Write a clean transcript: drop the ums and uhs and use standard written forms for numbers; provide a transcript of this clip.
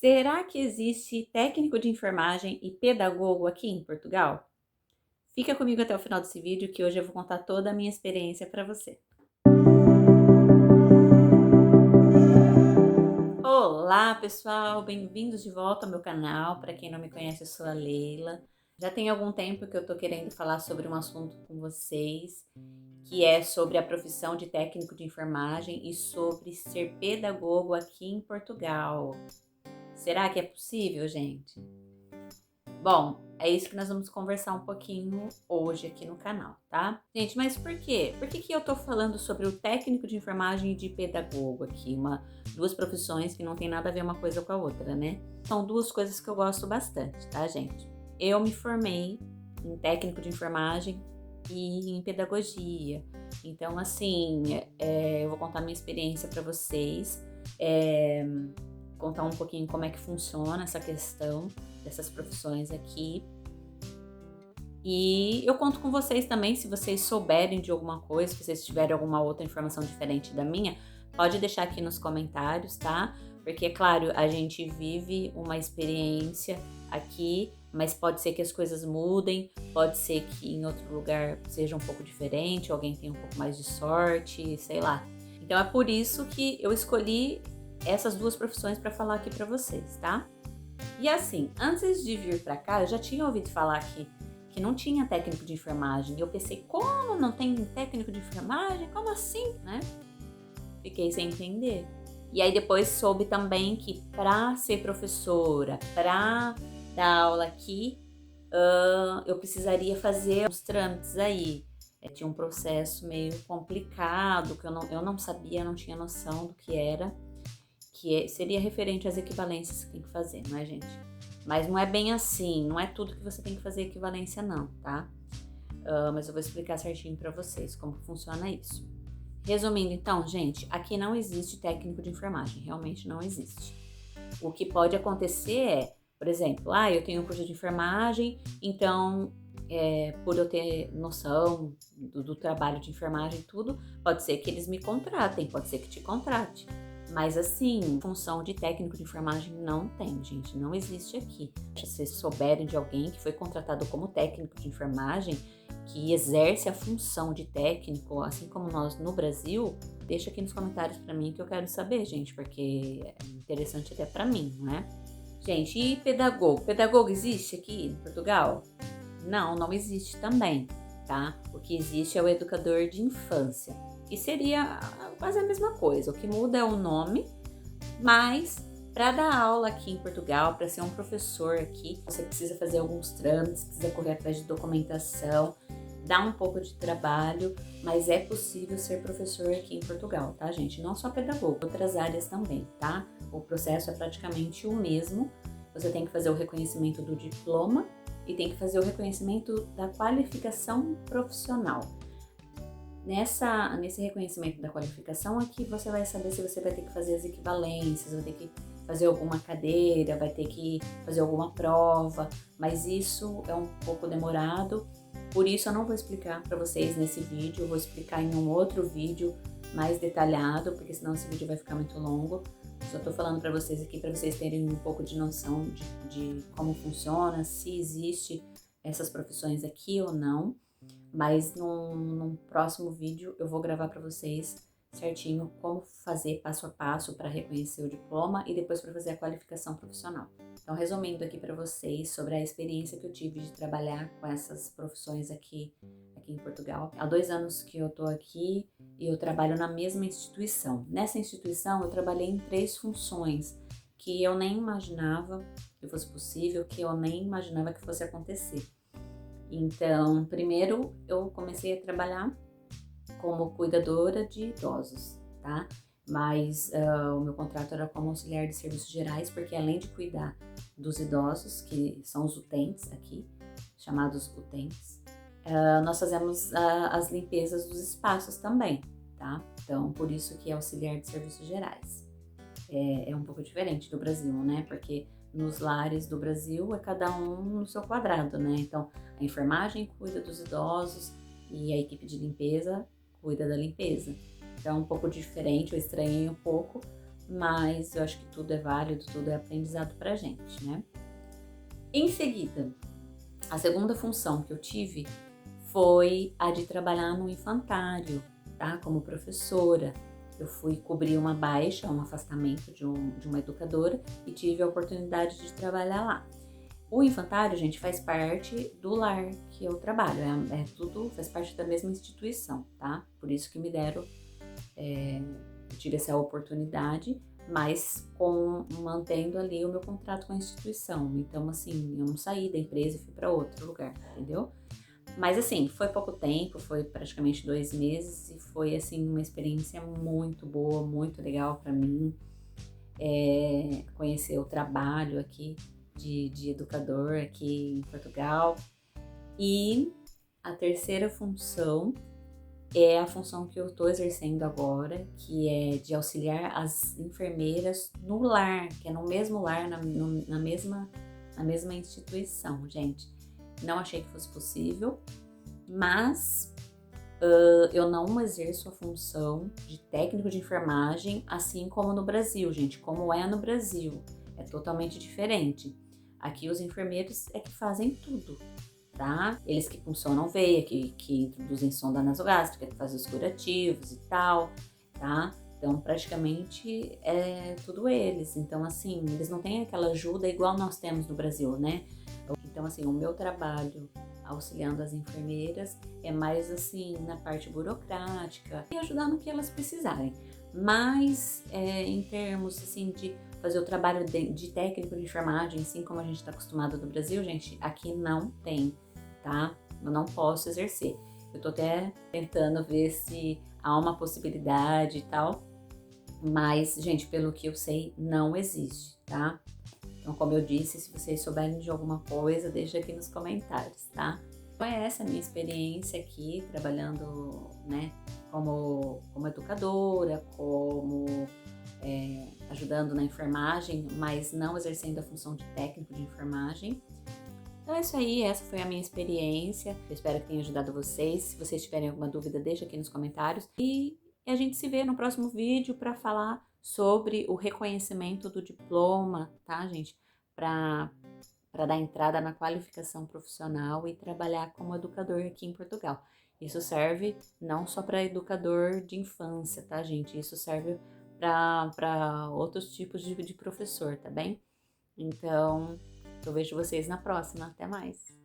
Será que existe técnico de enfermagem e pedagogo aqui em Portugal? Fica comigo até o final desse vídeo que hoje eu vou contar toda a minha experiência para você. Olá, pessoal, bem-vindos de volta ao meu canal. Para quem não me conhece, eu sou a Leila. Já tem algum tempo que eu tô querendo falar sobre um assunto com vocês, que é sobre a profissão de técnico de enfermagem e sobre ser pedagogo aqui em Portugal. Será que é possível, gente? Bom, é isso que nós vamos conversar um pouquinho hoje aqui no canal, tá? Gente, mas por quê? Por que eu tô falando sobre o técnico de enfermagem e de pedagogo aqui? Duas profissões que não tem nada a ver uma coisa com a outra, né? São duas coisas que eu gosto bastante, tá, gente? Eu me formei em técnico de enfermagem e em pedagogia. Então, assim, eu vou contar minha experiência para vocês. Contar um pouquinho como é que funciona essa questão dessas profissões aqui. E eu conto com vocês também, se vocês souberem de alguma coisa, se vocês tiverem alguma outra informação diferente da minha, pode deixar aqui nos comentários, tá? Porque, é claro, a gente vive uma experiência aqui, mas pode ser que as coisas mudem, pode ser que em outro lugar seja um pouco diferente, alguém tenha um pouco mais de sorte, sei lá. Então é por isso que eu escolhi essas duas profissões para falar aqui para vocês, tá? E assim, antes de vir para cá, eu já tinha ouvido falar que não tinha técnico de enfermagem. E eu pensei, como não tem técnico de enfermagem? Como assim, né? Fiquei sem entender. E aí depois soube também que para ser professora, para dar aula aqui, eu precisaria fazer uns trâmites aí. Tinha um processo meio complicado, que eu não sabia, não tinha noção do que era. Seria referente às equivalências que tem que fazer, não é, gente? Mas não é bem assim, não é tudo que você tem que fazer equivalência não, tá? Mas eu vou explicar certinho para vocês como funciona isso. Resumindo então, gente, aqui não existe técnico de enfermagem, realmente não existe. O que pode acontecer é, por exemplo, eu tenho um curso de enfermagem, então por eu ter noção do trabalho de enfermagem e tudo, pode ser que eles me contratem, pode ser que te contrate. Mas assim, função de técnico de enfermagem não tem, gente, não existe aqui. Se vocês souberem de alguém que foi contratado como técnico de enfermagem, que exerce a função de técnico, assim como nós no Brasil, deixa aqui nos comentários para mim que eu quero saber, gente, porque é interessante até para mim, não é? Gente, e pedagogo? Pedagogo existe aqui em Portugal? Não existe também, tá? O que existe é o educador de infância, que seria quase a mesma coisa. O que muda é o nome, mas para dar aula aqui em Portugal, para ser um professor aqui, você precisa fazer alguns trâmites, precisa correr atrás de documentação, dá um pouco de trabalho, mas é possível ser professor aqui em Portugal, tá, gente? Não só pedagogo, outras áreas também, tá? O processo é praticamente o mesmo. Você tem que fazer o reconhecimento do diploma e tem que fazer o reconhecimento da qualificação profissional. Nesse reconhecimento da qualificação aqui, você vai saber se você vai ter que fazer as equivalências, vai ter que fazer alguma cadeira, vai ter que fazer alguma prova, mas isso é um pouco demorado, por isso eu não vou explicar para vocês nesse vídeo, eu vou explicar em um outro vídeo mais detalhado, porque senão esse vídeo vai ficar muito longo. Só tô falando para vocês aqui para vocês terem um pouco de noção de como funciona, se existe essas profissões aqui ou não. Mas num próximo vídeo eu vou gravar para vocês certinho como fazer passo a passo para reconhecer o diploma e depois para fazer a qualificação profissional. Então, resumindo aqui para vocês sobre a experiência que eu tive de trabalhar com essas profissões aqui em Portugal. Há 2 anos que eu tô aqui e eu trabalho na mesma instituição. Nessa instituição eu trabalhei em 3 funções que eu nem imaginava que fosse possível, que eu nem imaginava que fosse acontecer. Então, primeiro eu comecei a trabalhar como cuidadora de idosos, tá? Mas o meu contrato era como auxiliar de serviços gerais, porque além de cuidar dos idosos, que são os utentes aqui, chamados utentes, nós fazemos as limpezas dos espaços também, tá? Então, por isso que é auxiliar de serviços gerais. É um pouco diferente do Brasil, né? Porque nos lares do Brasil é cada um no seu quadrado, né? Então, a enfermagem cuida dos idosos e a equipe de limpeza cuida da limpeza. Então, é um pouco diferente, eu estranhei um pouco, mas eu acho que tudo é válido, tudo é aprendizado pra gente, né? Em seguida, a segunda função que eu tive foi a de trabalhar no infantário, tá? Como professora. Eu fui cobrir uma baixa, um afastamento de uma educadora e tive a oportunidade de trabalhar lá. O infantário, gente, faz parte do lar que eu trabalho, tudo faz parte da mesma instituição, tá? Por isso que me deram, eu tive essa oportunidade, mas mantendo ali o meu contrato com a instituição. Então, assim, eu não saí da empresa e fui para outro lugar, entendeu? Mas assim, foi pouco tempo, foi praticamente 2 meses e foi assim uma experiência muito boa, muito legal para mim. Conhecer o trabalho aqui de educador aqui em Portugal. E a terceira função é a função que eu estou exercendo agora, que é de auxiliar as enfermeiras no lar, que é no mesmo lar, na mesma instituição, gente. Não achei que fosse possível, mas eu não exerço a função de técnico de enfermagem assim como no Brasil, gente. Como é no Brasil, é totalmente diferente. Aqui os enfermeiros é que fazem tudo, tá? Eles que funcionam veia, que introduzem sonda nasogástrica, que fazem os curativos e tal, tá? Então, praticamente é tudo eles. Então, assim, eles não têm aquela ajuda igual nós temos no Brasil, né? Então, assim, o meu trabalho auxiliando as enfermeiras é mais assim na parte burocrática e ajudar no que elas precisarem. Mas em termos assim de fazer o trabalho de técnico de enfermagem, assim como a gente está acostumado no Brasil, gente, aqui não tem, tá? Eu não posso exercer. Eu tô até tentando ver se há uma possibilidade e tal, mas, gente, pelo que eu sei, não existe, tá? Então, como eu disse, se vocês souberem de alguma coisa, deixa aqui nos comentários, tá? Então, essa a minha experiência aqui, trabalhando, né, como educadora, ajudando na enfermagem, mas não exercendo a função de técnico de enfermagem. Então é isso aí, essa foi a minha experiência. Eu espero que tenha ajudado vocês. Se vocês tiverem alguma dúvida, deixa aqui nos comentários. E a gente se vê no próximo vídeo para falar sobre o reconhecimento do diploma, tá, gente? Para dar entrada na qualificação profissional e trabalhar como educador aqui em Portugal. Isso serve não só para educador de infância, tá, gente? Isso serve para outros tipos de professor, tá bem? Então, eu vejo vocês na próxima. Até mais!